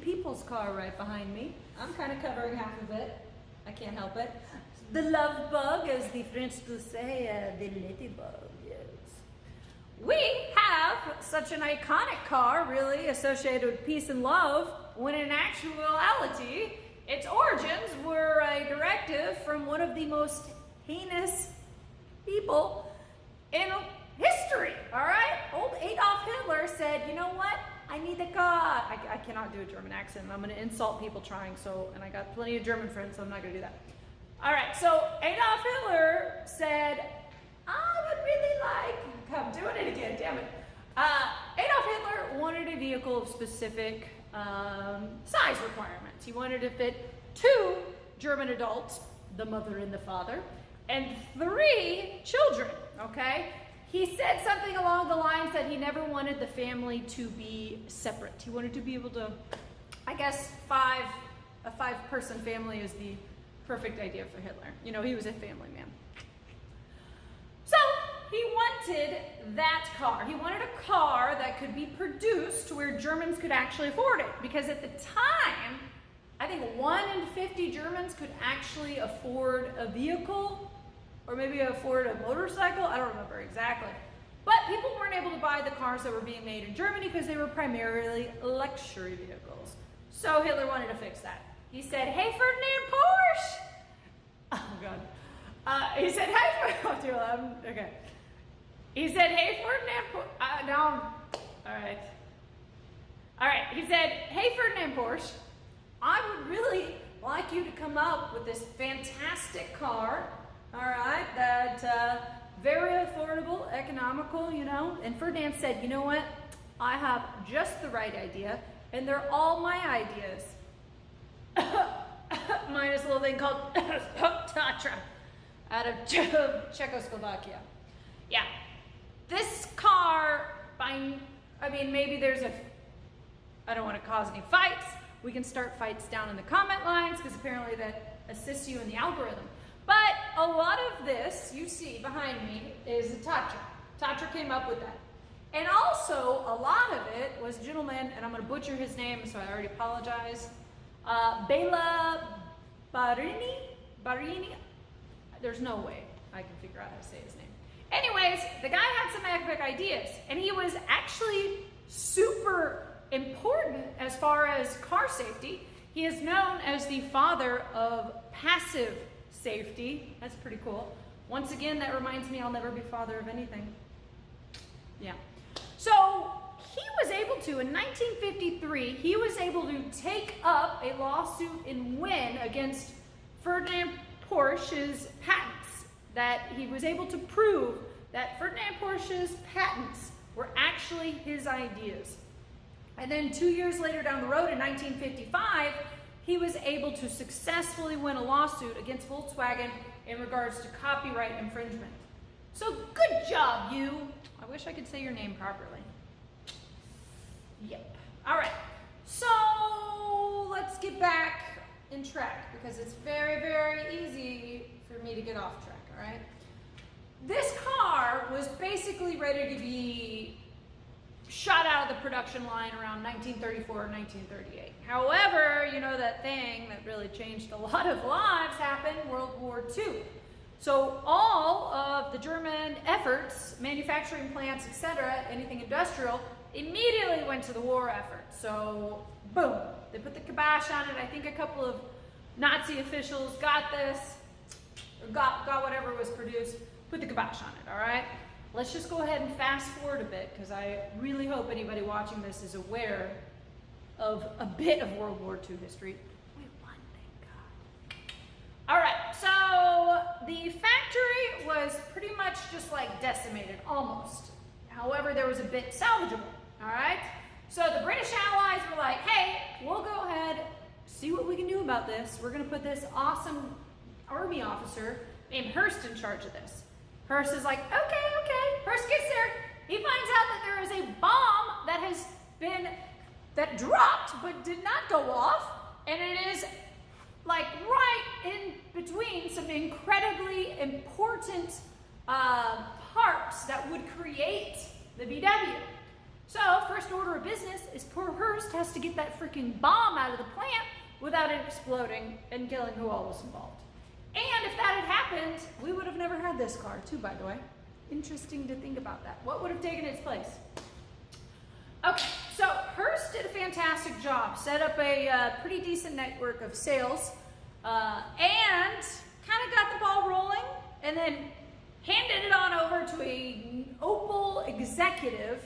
people's car right behind me. I'm kind of covering half of it. I can't help it. The love bug, as the French do say, the ladybug, yes. We have such an iconic car, really, associated with peace and love, when in actuality, its origins were a directive from one of the most heinous people in history, all right? Old Adolf Hitler said, you know what? I need a car. I cannot do a German accent. I'm going to insult people trying, and I got plenty of German friends, so I'm not going to do that. All right, so Adolf Hitler said, I would really like, I'm doing it again, damn it. Adolf Hitler wanted a vehicle of specific size requirements. He wanted to fit 2 German adults, the mother and the father, and 3 children, okay? He said something along the lines that he never wanted the family to be separate. He wanted to be able to, I guess, a 5-person family is the perfect idea for Hitler. You know, he was a family man. So he wanted that car. He wanted a car that could be produced where Germans could actually afford it. Because at the time, I think 1 in 50 Germans could actually afford a vehicle, or maybe afford a motorcycle. I don't remember exactly. But people weren't able to buy the cars that were being made in Germany because they were primarily luxury vehicles. So Hitler wanted to fix that. He said, hey, Ferdinand Porsche. Oh, God. He said, hey, oh, too loud. Okay. He said, hey, Ferdinand Porsche. No. All right. All right. He said, hey, Ferdinand Porsche, I would really like you to come up with this fantastic car, all right, that very affordable, economical, you know. And Ferdinand said, you know what? I have just the right idea, and they're all my ideas. Minus a little thing called Tatra out of Czechoslovakia. Yeah. This car, I mean, maybe there's I don't want to cause any fights. We can start fights down in the comment lines because apparently that assists you in the algorithm. But a lot of this, you see behind me, is a Tatra. Tatra came up with that. And also, a lot of it was a gentleman, and I'm going to butcher his name, so I already apologize. Bela Barini? There's no way I can figure out how to say his name. Anyways, the guy had some epic ideas, and he was actually super important as far as car safety. He is known as the father of passive safety. That's pretty cool. Once again, that reminds me I'll never be father of anything. Yeah. So he was able to, in 1953, he was able to take up a lawsuit and win against Ferdinand Porsche's patents. That he was able to prove that Ferdinand Porsche's patents were actually his ideas. And then 2 years later down the road in 1955, he was able to successfully win a lawsuit against Volkswagen in regards to copyright infringement. So good job, you. I wish I could say your name properly. Yep. All right. So let's get back in track because it's very, very easy for me to get off track, all right? This car was basically ready to be shot out of the production line around 1934 or 1938. However, you know that thing that really changed a lot of lives happened, World War II. So all of the German efforts, manufacturing plants, etc., anything industrial, immediately went to the war effort. So boom, they put the kibosh on it. I think a couple of Nazi officials got this, or got whatever was produced, put the kibosh on it, all right? Let's just go ahead and fast forward a bit because I really hope anybody watching this is aware of a bit of World War II history. We won, thank God. All right, so the factory was pretty much just like decimated, almost. However, there was a bit salvageable, all right? So the British Allies were like, hey, we'll go ahead, see what we can do about this. We're gonna put this awesome army officer named Hearst in charge of this. Hearst is like, okay. Hearst gets there. He finds out that there is a bomb that dropped but did not go off. And it is like right in between some incredibly important parts that would create the VW. So first order of business is poor Hearst has to get that freaking bomb out of the plant without it exploding and killing who all was involved. And if that had happened, we would have never had this car too, by the way. Interesting to think about that. What would have taken its place? Okay, so Hearst did a fantastic job. Set up a pretty decent network of sales and kind of got the ball rolling and then handed it on over to an Opel executive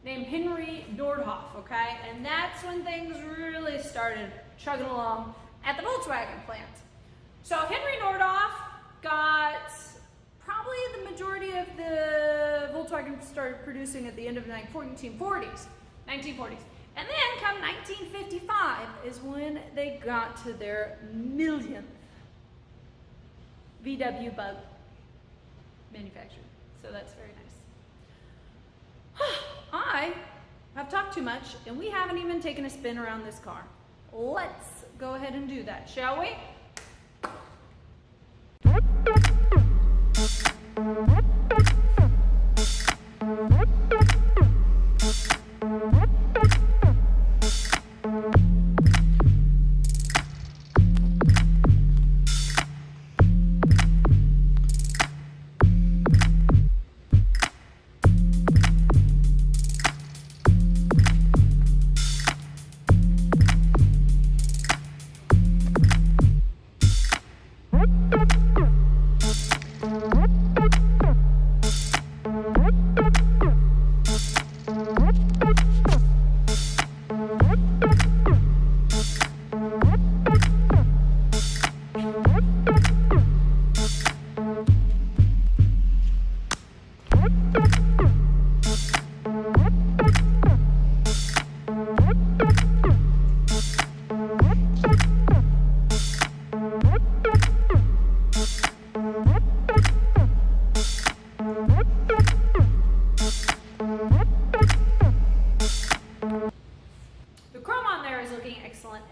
named Henry Nordhoff, okay? And that's when things really started chugging along at the Volkswagen plant. So Henry Nordhoff got probably the majority of the Volkswagen started producing at the end of the 1940s. And then come 1955 is when they got to their millionth VW Bug manufactured. So that's very nice. I have talked too much and we haven't even taken a spin around this car. Let's go ahead and do that, shall we?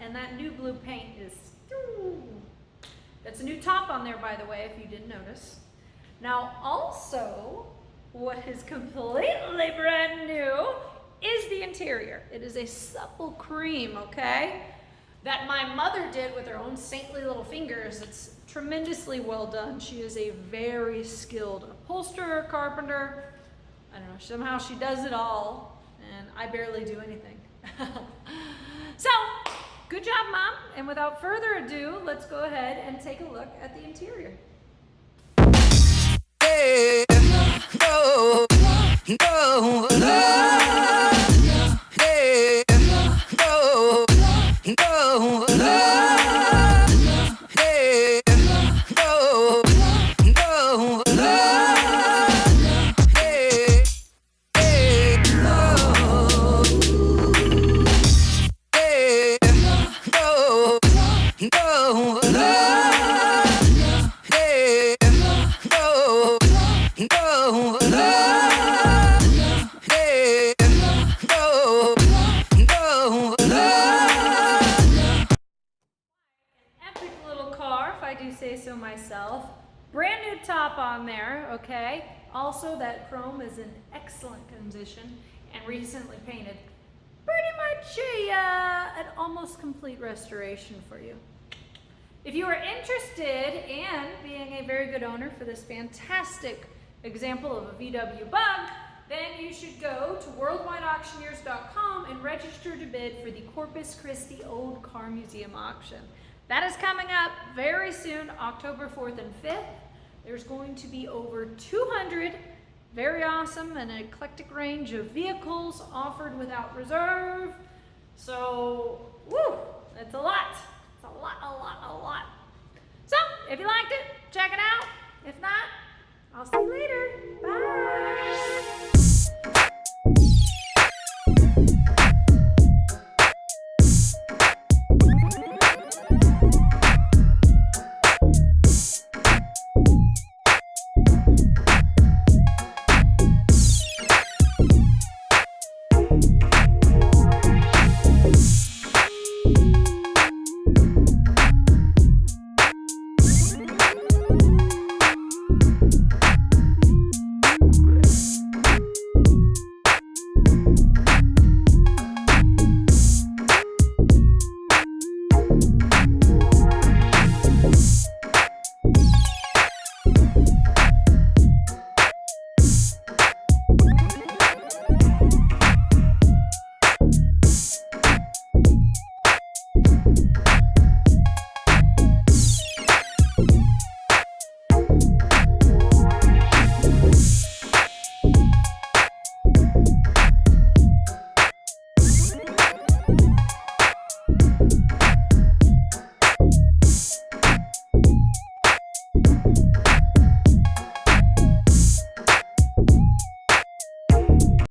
And that new blue paint is, that's a new top on there, by the way, if you didn't notice. Now also, what is completely brand new is the interior. It is a supple cream, okay, that my mother did with her own saintly little fingers. It's tremendously well done. She is a very skilled upholsterer, carpenter. I don't know, somehow she does it all, and I barely do anything. So, good job, Mom. And without further ado, let's go ahead and take a look at the interior. Hey, no, no, hey, no, no, hey, no, no, hey, hey, no, hey, no, no, hey, no, no, hey, no, no, Epic little car, if I do say so myself. Brand new top on there, okay? Also, that chrome is in excellent condition and recently painted. Pretty much an almost complete restoration for you. If you are interested in being a very good owner for this fantastic example of a VW Bug, then you should go to worldwideauctioneers.com and register to bid for the Corpus Christi Old Car Museum auction. That is coming up very soon, October 4th and 5th. There's going to be over 200 very awesome and eclectic range of vehicles offered without reserve. So, woo, that's a lot. It's a lot. So, if you liked it, check it out. If not, I'll see you later. Bye.